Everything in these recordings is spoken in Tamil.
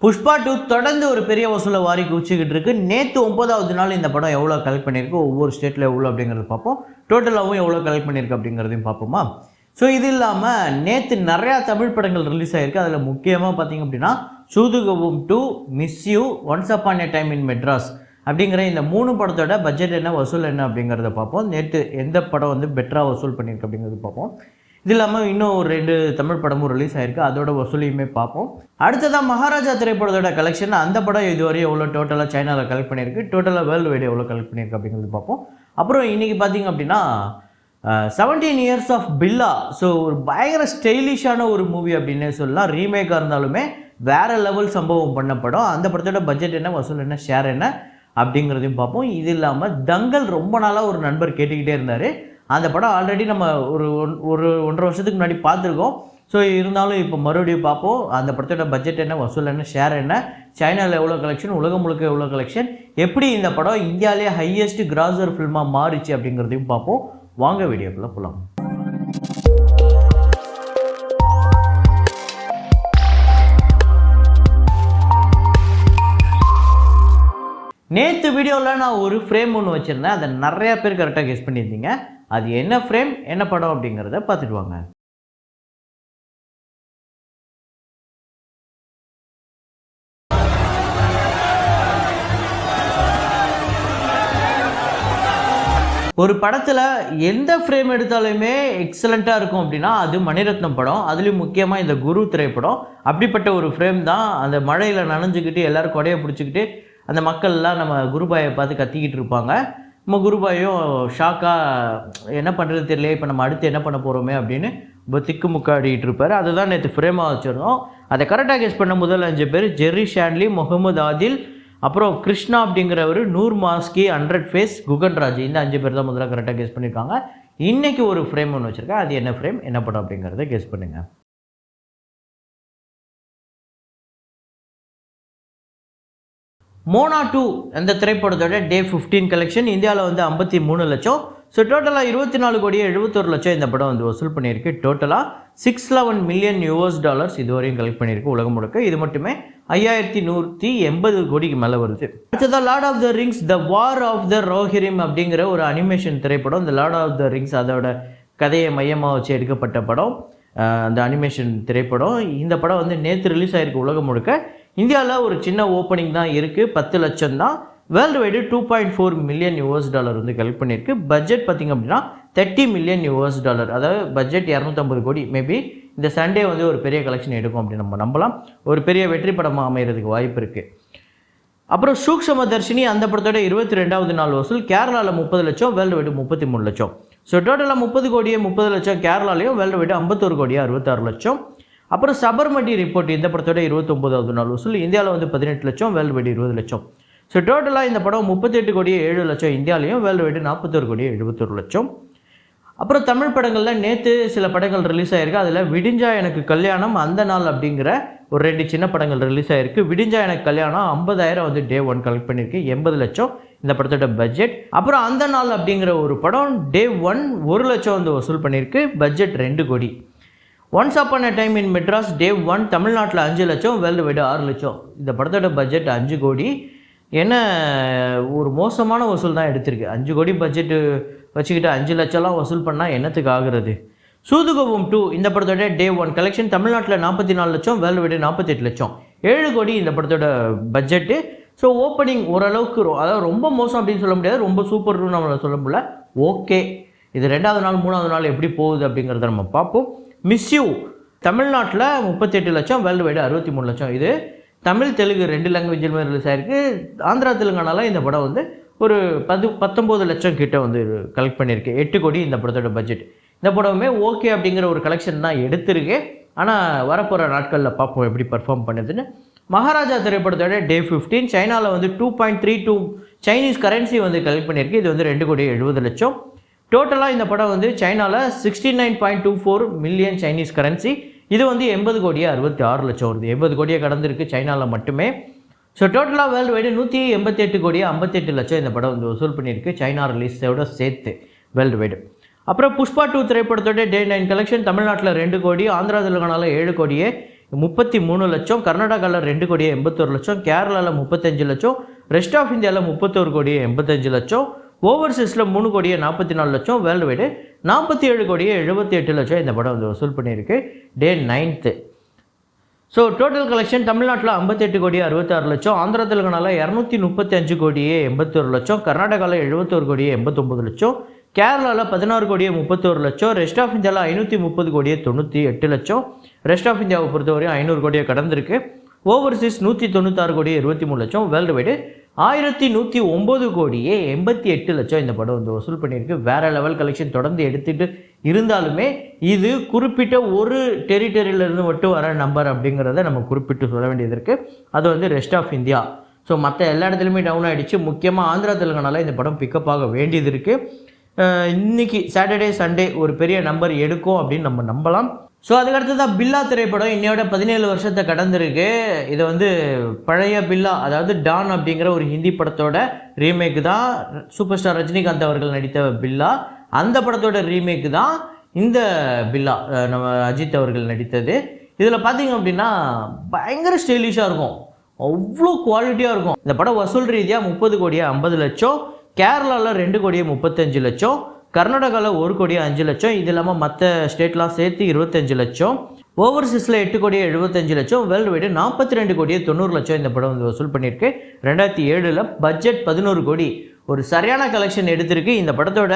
புஷ்பா 2 தொடர்ந்து ஒரு பெரிய வசூலை வாரி குவிச்சிக்கிட்டு இருக்கு. நேற்று 9வது நாள் இந்த படம் எவ்வளோ கலெக்ட் பண்ணியிருக்கு, ஒவ்வொரு ஸ்டேட்டில் எவ்வளோ அப்படிங்கிறது பார்ப்போம். டோட்டலாகவும் எவ்வளோ கலெக்ட் பண்ணியிருக்கு அப்படிங்கிறதையும் பார்ப்போமா. ஸோ இது இல்லாமல் நேற்று நிறையா தமிழ் படங்கள் ரிலீஸ் ஆகிருக்கு. அதில் முக்கியமாக பார்த்திங்க அப்படின்னா சூதுகவும் 2, miss you, once upon a time in Madras அப்படிங்கிற இந்த 3 படத்தோட பட்ஜெட் என்ன, வசூல் என்ன அப்படிங்கிறத பார்ப்போம். நேற்று எந்த படம் வந்து பெட்டராக வசூல் பண்ணியிருக்கு அப்படிங்கிறது பார்ப்போம். இது இல்லாமல் இன்னும் ஒரு 2 தமிழ் படமும் ரிலீஸ் ஆகிருக்கு, அதோட வசூலையுமே பார்ப்போம். அடுத்ததான் மகாராஜா திரைப்படத்தோட கலெக்ஷன், அந்த படம் இதுவரை எவ்வளோ டோட்டலாக சைனாவில் கலெக்ட் பண்ணியிருக்கு, டோட்டலாக வேர்ல்டு வைடு எவ்வளோ கலெக்ட் பண்ணியிருக்கு அப்படிங்கிறது பார்ப்போம். அப்புறம் இன்றைக்கி பார்த்திங்க அப்படின்னா 17 இயர்ஸ் ஆஃப் பில்லா. ஸோ ஒரு பயங்கர ஸ்டைலிஷான ஒரு மூவி அப்படின்னே சொல்லலாம். ரீமேக்காக இருந்தாலுமே வேறு லெவல் சம்பவம் பண்ண படம். அந்த படத்தோட பட்ஜெட் என்ன, வசூல் என்ன, ஷேர் என்ன அப்படிங்கிறதையும் பார்ப்போம். இது இல்லாமல் தங்கல் ரொம்ப நாளாக ஒரு நண்பர் கேட்டுக்கிட்டே இருந்தார். அந்த படம் ஆல்ரெடி நம்ம ஒரு 1.5 வருஷத்துக்கு முன்னாடி பார்த்துருக்கோம். ஸோ இருந்தாலும் இப்போ மறுபடியும் பார்ப்போம். அந்த படத்தோட பட்ஜெட் என்ன, வசூல் என்ன, ஷேர் என்ன, சைனாவில் எவ்வளோ கலெக்ஷன், உலகம் முழுக்க எவ்வளோ கலெக்ஷன், எப்படி இந்த படம் இந்தியாவிலே ஹையஸ்ட் கிராசர் ஃபில்மாக மாறிச்சு அப்படிங்கிறதையும் பார்ப்போம். வாங்க வீடியோக்குள்ளே போகலாம். நேற்று வீடியோவில் நான் ஒரு ஃப்ரேம் ஒன்று வச்சுருந்தேன். அதை நிறையா பேர் கரெக்டாக கெஸ் பண்ணியிருந்தீங்க. அது என்ன ஃப்ரேம், என்ன படம் அப்படிங்கிறத பார்த்துட்டு வாங்க. ஒரு படத்தில் எந்த ஃப்ரேம் எடுத்தாலுமே எக்ஸலண்ட்டாக இருக்கும் அப்படின்னா அது மணிரத்னம் படம். அதுலேயும் முக்கியமாக இந்த குரு திரைப்படம். அப்படிப்பட்ட ஒரு ஃப்ரேம் தான். அந்த மழையில் நனைஞ்சிக்கிட்டு எல்லோரும் கொடையை பிடிச்சிக்கிட்டு அந்த மக்கள்லாம் நம்ம குருபாயை பார்த்து கத்திக்கிட்டு இருப்பாங்க. நம்ம குருபாயும் ஷாக்காக என்ன பண்ணுறது தெரியல, இப்போ நம்ம அடுத்து என்ன பண்ண போகிறோமே அப்படின்னு இப்போ திக்குமுக்காடிட்டு இருப்பார். அதுதான் நேற்று ஃப்ரேமாக வச்சுருந்தோம். அதை கரெக்டாக கெஸ் பண்ண முதல் 5 பேர் ஜெர்ரி ஷான்லி, முகமது ஆதில், அப்புறம் கிருஷ்ணா அப்படிங்கிறவர், நூர் மாஸ்கி, 100 ஃபேஸ், குகன்ராஜ். இந்த 5 பேர் தான் முதல்ல கரெக்டாக கெஸ் பண்ணியிருக்காங்க. இன்றைக்கி ஒரு ஃப்ரேம் ஒன்று வச்சுருக்கேன். அது என்ன ஃப்ரேம், என்ன படம் அப்படிங்கிறத கெஸ் பண்ணுங்கள். மோனா 2 அந்த திரைப்படத்தோட டே 15 கலெக்ஷன் இந்தியாவில் வந்து 53 லட்சம். ஸோ டோட்டலாக 24 கோடியே 71 லட்சம் இந்த படம் வந்து வசூல் பண்ணியிருக்கு. டோட்டலாக $611 மில்லியன் இதுவரையும் கலெக்ட் பண்ணியிருக்கு உலகம் முழுக்க. இது மட்டுமே 5180 கோடிக்கு மேலே வருது. அடுத்ததாக Lord of the Rings the War of the Rohirrim அப்படிங்கிற ஒரு அனிமேஷன் திரைப்படம். இந்த லார்ட் ஆஃப் த ரிங்ஸ் அதோட கதையை மையமாக வச்சு எடுக்கப்பட்ட படம், அந்த அனிமேஷன் திரைப்படம். இந்த படம் வந்து நேற்று ரிலீஸ் ஆகிருக்கு உலகம் முழுக்க. இந்தியாவில் ஒரு சின்ன ஓப்பனிங் தான் இருக்குது, 10 லட்சம் தான். வேர்ல்டு வைடு $2.4 மில்லியன் வந்து கலெக்ட் பண்ணியிருக்கு. பட்ஜெட் பார்த்திங்க அப்படின்னா $30 மில்லியன். அதாவது பட்ஜெட் 250 கோடி. மேபி இந்த சண்டே வந்து ஒரு பெரிய கலெக்ஷன் எடுக்கும் அப்படின்னு நம்ம நம்பலாம். ஒரு பெரிய வெற்றி படமாக அமைகிறதுக்கு வாய்ப்பு இருக்குது. அப்புறம் சூக்ஷம தர்ஷினி அந்த படத்தோட 22வது நாள் வசூல் கேரளாவில் 30 லட்சம், வேர்ல்டு வைடு 33 லட்சம். ஸோ டோட்டலாக 30 கோடியே 30 லட்சம் கேரளாலையும், வேர்ல்டு வைடு 51 கோடியே 66 லட்சம். அப்புறம் சபர்மதி ரிப்போர்ட் இந்த படத்தோட 29வது நாள் வசூல் இந்தியாவில் வந்து 18 லட்சம், வேர்ல்டு வைடு 20 லட்சம். ஸோ டோட்டலாக இந்த படம் 38 கோடியே 7 லட்சம் இந்தியாவிலையும், வேர்ல்டு வைடு 41 கோடியே 71 லட்சம். அப்புறம் தமிழ் படங்களில் நேற்று சில படங்கள் ரிலீஸ் ஆகிருக்கு. அதில் விடிஞ்சா எனக்கு கல்யாணம், அந்த நாள் அப்படிங்கிற ஒரு 2 சின்ன படங்கள் ரிலீஸ் ஆகிருக்கு. விடிஞ்சா எனக்கு கல்யாணம் 50,000 வந்து டே 1 கலெக்ட் பண்ணியிருக்கு, 80 லட்சம் இந்த படத்தோட பட்ஜெட். அப்புறம் அந்த நாள் அப்படிங்கிற ஒரு படம் டே 1 1 லட்சம் வந்து வசூல் பண்ணியிருக்கு, budget 2 crore. Once upon a time in Madras day 1 தமிழ்நாட்டில் 5 லட்சம், வேர்ல்டு வைடு 6 லட்சம். இந்த படத்தோட பட்ஜெட் 5 கோடி. என்ன ஒரு மோசமான வசூல் தான் எடுத்திருக்கு. 5 கோடி பட்ஜெட்டு வச்சுக்கிட்டு 5 லட்சம்லாம் வசூல் பண்ணால் என்னத்துக்கு ஆகுறது. சூதுகவும் 2 இந்த படத்தோட டே 1 கலெக்ஷன் தமிழ்நாட்டில் 44 லட்சம், வேர்ல்டு வைடு 48 லட்சம், 7 கோடி இந்த படத்தோட பட்ஜெட்டு. ஸோ ஓப்பனிங் ஓரளவுக்கு, அதாவது ரொம்ப மோசம் அப்படின்னு சொல்ல முடியாது, ரொம்ப சூப்பர்னு நம்மளை சொல்ல முடியல. ஓகே, இது 2வது நாள் 3வது நாள் எப்படி போகுது அப்படிங்கிறத நம்ம பார்ப்போம். மிஸ் யூ தமிழ்நாட்டில் 38 லட்சம், வேர்ல்டு வைடு 63 லட்சம். இது தமிழ் தெலுங்கு 2 லாங்குவேஜிலுமே ரிலீஸ் ஆகிருக்கு. ஆந்திரா தெலுங்கானால இந்த படம் வந்து ஒரு 19 லட்சம் கிட்ட வந்து கலெக்ட் பண்ணியிருக்கு, 8 கோடி இந்த படத்தோட பட்ஜெட். இந்த படமே ஓகே அப்படிங்கிற ஒரு கலெக்ஷன் தான் எடுத்திருக்கு. ஆனால் வரப்போகிற நாட்களில் பார்ப்போம் எப்படி பர்ஃபார்ம் பண்ணுதுன்னு. மகாராஜா திரைப்படத்தோட டே 15 சைனாவில் வந்து 2.32 சைனீஸ் கரன்சி வந்து கலெக்ட் பண்ணியிருக்கு. இது வந்து 2 கோடி 70 லட்சம். டோட்டலாக இந்த படம் வந்து சைனாவில் 69.24 மில்லியன் சைனீஸ் கரன்சி. இது வந்து 80 கோடியே 66 லட்சம் வருது. 80 கோடியே கடந்திருக்கு சைனாவில் மட்டுமே. ஸோ டோட்டலாக வேர்ல்டு வைடு 188 கோடியே 58 லட்சம் இந்த படம் வந்து வசூல் பண்ணியிருக்கு, சைனா ரிலீஸோட சேர்த்து வேர்ல்டு வைடு. அப்புறம் புஷ்பா 2 திரைப்படத்தோட டே 9 கலெக்ஷன் தமிழ்நாட்டில் 2 கோடி, ஆந்திரா தெலுங்கானாவில் 7 கோடியே 33 லட்சம், கர்நாடகாவில் 2 கோடியே 81 லட்சம், கேரளாவில் 35 லட்சம், ரெஸ்ட் ஆஃப் இந்தியாவில் 31 கோடியே 85 லட்சம், ஓவர்சீஸில் 3 கோடியே 44 லட்சம், வேர்ல்டு வைடு 47 கோடியே 78 லட்சம் இந்த படம் வந்து வசூல் பண்ணியிருக்கு டே 9th. ஸோ டோட்டல் கலெக்ஷன் தமிழ்நாட்டில் 58 கோடியே 66 லட்சம், ஆந்திரா தெலுங்கானாவில் 235 கோடியே 81 லட்சம், கர்நாடகாவில் 71 கோடியே 89 லட்சம், கேரளாவில் 16 கோடியே 31 லட்சம், ரெஸ்ட் ஆஃப் இந்தியாவில் 530 கோடியே 98 லட்சம். ரெஸ்ட் ஆஃப் இந்தியாவை பொறுத்தவரையும் 500 கோடியே கடந்திருக்கு. ஓவர்சீஸ் 196 கோடியே 23 லட்சம், வேர்ல்டு வைடு 1109 கோடியே 88 லட்சம் இந்த படம் வந்து வசூல் பண்ணியிருக்கு. வேறு லெவல் கலெக்ஷன் தொடர்ந்து எடுத்துகிட்டு இருந்தாலுமே இது குறிப்பிட்ட ஒரு டெரிட்டரியிலேருந்து மட்டும் வர நம்பர் அப்படிங்கிறத நம்ம குறிப்பிட்டு சொல்ல வேண்டியது இருக்குது. அது வந்து ரெஸ்ட் ஆஃப் இந்தியா. ஸோ மற்ற எல்லா இடத்துலையுமே டவுன் ஆகிடுச்சு. முக்கியமாக ஆந்திரா தெலுங்கானாவில் இந்த படம் பிக்கப் ஆக வேண்டியது இருக்குது. இன்றைக்கி சாட்டர்டே சண்டே ஒரு பெரிய நம்பர் எடுக்கும் அப்படின்னு நம்ம நம்பலாம். ஸோ அதுக்கடுத்து தான் பில்லா திரைப்படம் இன்னையோட 17 வருஷத்தை கடந்திருக்கு. இதை வந்து பழைய பில்லா, அதாவது டான் அப்படிங்கிற ஒரு ஹிந்தி படத்தோட ரீமேக்கு தான் சூப்பர் ஸ்டார் ரஜினிகாந்த் அவர்கள் நடித்த பில்லா. அந்த படத்தோட ரீமேக்கு தான் இந்த பில்லா நம்ம அஜித் அவர்கள் நடித்தது. இதில் பார்த்திங்க அப்படின்னா பயங்கர ஸ்டைலிஷாக இருக்கும், அவ்வளோ குவாலிட்டியாக இருக்கும். இந்த படம் வசூல் ரீதியாக 30 கோடியே 50 லட்சம், கேரளாவில் 2 கோடியே 35 லட்சம், கர்நாடகாவில் 1 கோடியே 5 லட்சம், இது இல்லாமல் மற்ற ஸ்டேட்லாம் சேர்த்து 25 லட்சம், ஓவர்சீஸில் 8 கோடியே 75 லட்சம், வேர்ல்டு வைடு 42 கோடியே 90 லட்சம் இந்த படம் வந்து வசூல் பண்ணியிருக்கு. 2007 பட்ஜெட் 11 கோடி, ஒரு சரியான கலெக்ஷன் எடுத்திருக்கு. இந்த படத்தோட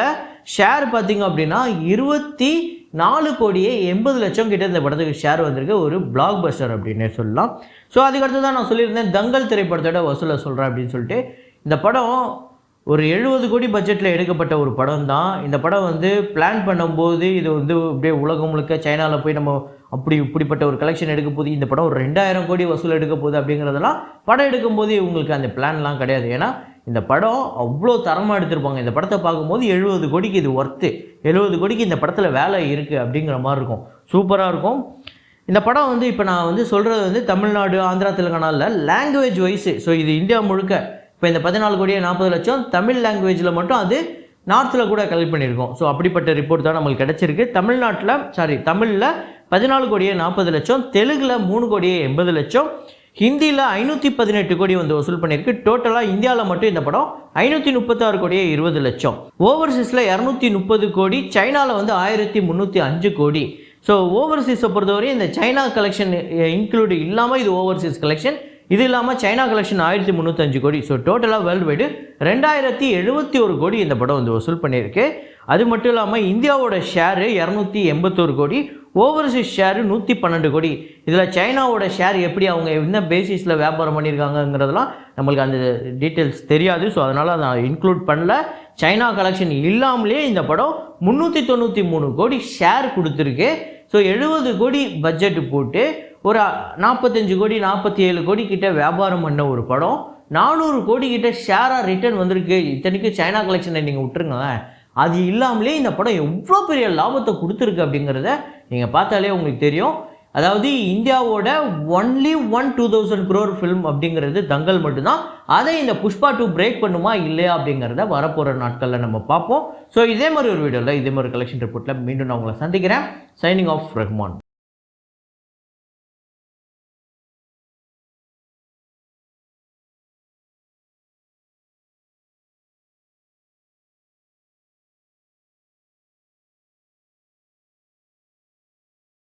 ஷேர் பார்த்திங்க அப்படின்னா 24 கோடியே 80 லட்சம் கிட்ட இந்த படத்துக்கு ஷேர் வந்திருக்கு. ஒரு பிளாக் பஸ்டர் அப்படின்னே சொல்லலாம். ஸோ அதுக்கடுத்து தான் நான் சொல்லியிருந்தேன் தங்கல் திரைப்படத்தோட வசூலை சொல்கிறேன் அப்படின்னு சொல்லிட்டு. இந்த படம் ஒரு 70 கோடி பட்ஜெட்டில் எடுக்கப்பட்ட ஒரு படம் தான். இந்த படம் வந்து பிளான் பண்ணும்போது இது வந்து அப்படியே உலகம் முழுக்க சைனாவில் போய் நம்ம இப்படிப்பட்ட ஒரு கலெக்ஷன் எடுக்க போது, இந்த படம் ஒரு 2000 கோடி வசூல் எடுக்க போகுது அப்படிங்கிறதெல்லாம் படம் எடுக்கும்போது இவங்களுக்கு அந்த பிளான்லாம் கிடையாது. ஏன்னா இந்த படம் அவ்வளோ தரமாக எடுத்திருப்பாங்க. இந்த படத்தை பார்க்கும்போது 70 கோடிக்கு இது ஒர்த்து, 70 கோடிக்கு இந்த படத்தில் வேலை இருக்குது அப்படிங்கிற மாதிரி இருக்கும். சூப்பராக இருக்கும் இந்த படம் வந்து. இப்போ நான் வந்து சொல்கிறது வந்து தமிழ்நாடு, ஆந்திரா, தெலுங்கானாவில் லாங்குவேஜ் வைஸு. ஸோ இது இந்தியா முழுக்க இப்போ இந்த 14 கோடியே 40 லட்சம் தமிழ் லாங்குவேஜில் மட்டும் அது நார்த்தில் கூட கலெக்ட் பண்ணியிருக்கோம். ஸோ அப்படிப்பட்ட ரிப்போர்ட் தான் நம்மளுக்கு கிடச்சிருக்கு. தமிழில் 14 கோடியே 40 லட்சம், தெலுங்கில் 3 கோடியே 80 லட்சம், ஹிந்தியில் 518 கோடி வந்து வசூல் பண்ணியிருக்கு. டோட்டலாக இந்தியாவில் மட்டும் இந்த படம் 536 கோடியே 20 லட்சம், ஓவர்சீஸில் 230 கோடி, சைனாவில் வந்து 1305 கோடி. ஸோ ஓவர்சீஸை பொறுத்தவரையும் இந்த சைனா கலெக்ஷன் இன்க்ளூடு இல்லாமல் இது ஓவர்சீஸ் கலெக்ஷன், இது இல்லாமல் சைனா கலெக்ஷன் 1305 கோடி. ஸோ டோட்டலாக வேர்ல்டு வைடு 2071 கோடி இந்த படம் வந்து வசூல் பண்ணியிருக்கு. அது மட்டும் இல்லாமல் இந்தியாவோட ஷேரு 281 கோடி, ஓவர்சீஸ் ஷேரு 112 கோடி. இதில் சைனாவோட ஷேர் எப்படி, அவங்க என்ன பேசிஸில் வியாபாரம் பண்ணியிருக்காங்கங்கிறதெல்லாம் நம்மளுக்கு அந்த டீட்டெயில்ஸ் தெரியாது. ஸோ அதனால் நான் இன்க்ளூட் பண்ணல. சைனா கலெக்ஷன் இல்லாமலே இந்த படம் 393 கோடி ஷேர் கொடுத்துருக்கு. ஸோ 70 கோடி பட்ஜெட் போட்டு ஒரு 45 கோடி 47 கோடி கிட்ட வியாபாரம் பண்ண ஒரு படம் 400 கோடி கிட்ட ஷேராக ரிட்டர்ன் வந்திருக்கு. இத்தனைக்கு சைனா கலெக்ஷனை நீங்கள் விட்டுருங்க, அது இல்லாமலே இந்த படம் எவ்வளோ பெரிய லாபத்தை கொடுத்துருக்கு அப்படிங்கிறத நீங்கள் பார்த்தாலே உங்களுக்கு தெரியும். அதாவது இந்தியாவோட ஒன்லி 2000 crore ஃபிலிம் அப்படிங்கிறது தங்கல் மட்டும்தான். அதை இந்த புஷ்பா 2 பிரேக் பண்ணுமா இல்லையா அப்படிங்கிறத வரப்போகிற நாட்களில் நம்ம பார்ப்போம். ஸோ இதே மாதிரி ஒரு வீடியோவில் இதே மாதிரி கலெக்ஷன் ரிப்போர்ட்டில் மீண்டும் நான் உங்களை சந்திக்கிறேன். Signing off Rahman.